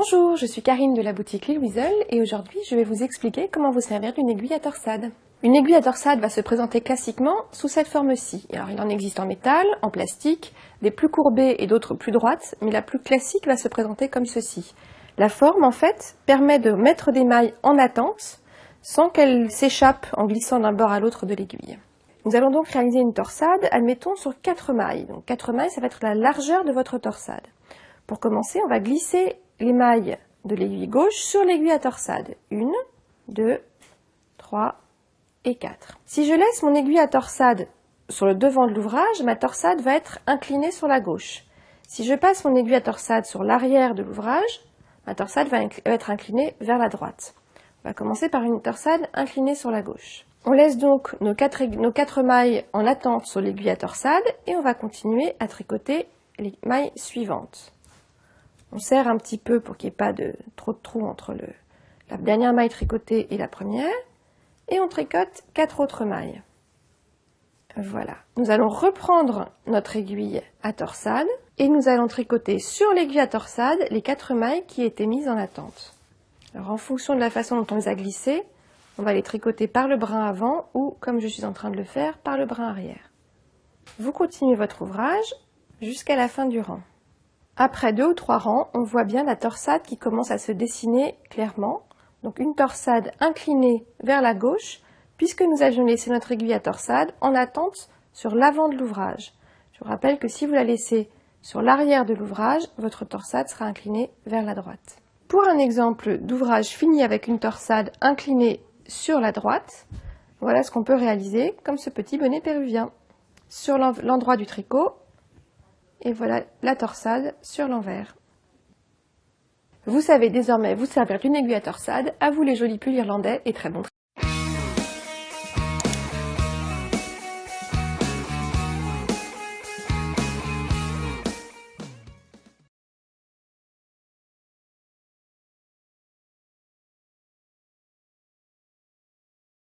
Bonjour, je suis Karine de la boutique L'Île Weasel et aujourd'hui je vais vous expliquer comment vous servir d'une aiguille à torsade. Une aiguille à torsade va se présenter classiquement sous cette forme-ci. Alors il en existe en métal, en plastique, des plus courbées et d'autres plus droites, mais la plus classique va se présenter comme ceci. La forme en fait permet de mettre des mailles en attente sans qu'elles s'échappent en glissant d'un bord à l'autre de l'aiguille. Nous allons donc réaliser une torsade, admettons sur 4 mailles. Donc 4 mailles, ça va être la largeur de votre torsade. Pour commencer, on va glisser les mailles de l'aiguille gauche sur l'aiguille à torsade. 1, 2, 3 et 4. Si je laisse mon aiguille à torsade sur le devant de l'ouvrage, ma torsade va être inclinée sur la gauche. Si je passe mon aiguille à torsade sur l'arrière de l'ouvrage, ma torsade va être inclinée vers la droite. On va commencer par une torsade inclinée sur la gauche. On laisse donc nos 4 mailles en attente sur l'aiguille à torsade et on va continuer à tricoter les mailles suivantes. On serre un petit peu pour qu'il n'y ait pas trop de trous entre la dernière maille tricotée et la première. Et on tricote 4 autres mailles. Voilà. Nous allons reprendre notre aiguille à torsade et nous allons tricoter sur l'aiguille à torsade les 4 mailles qui étaient mises en attente. Alors en fonction de la façon dont on les a glissées, on va les tricoter par le brin avant ou, comme je suis en train de le faire, par le brin arrière. Vous continuez votre ouvrage jusqu'à la fin du rang. Après 2 ou 3 rangs, on voit bien la torsade qui commence à se dessiner clairement. Donc une torsade inclinée vers la gauche, puisque nous avions laissé notre aiguille à torsade en attente sur l'avant de l'ouvrage. Je vous rappelle que si vous la laissez sur l'arrière de l'ouvrage, votre torsade sera inclinée vers la droite. Pour un exemple d'ouvrage fini avec une torsade inclinée sur la droite, voilà ce qu'on peut réaliser comme ce petit bonnet péruvien. Sur l'endroit du tricot, et voilà la torsade sur l'envers. Vous savez désormais vous servir d'une aiguille à torsade. À vous les jolis pulls irlandais et très bon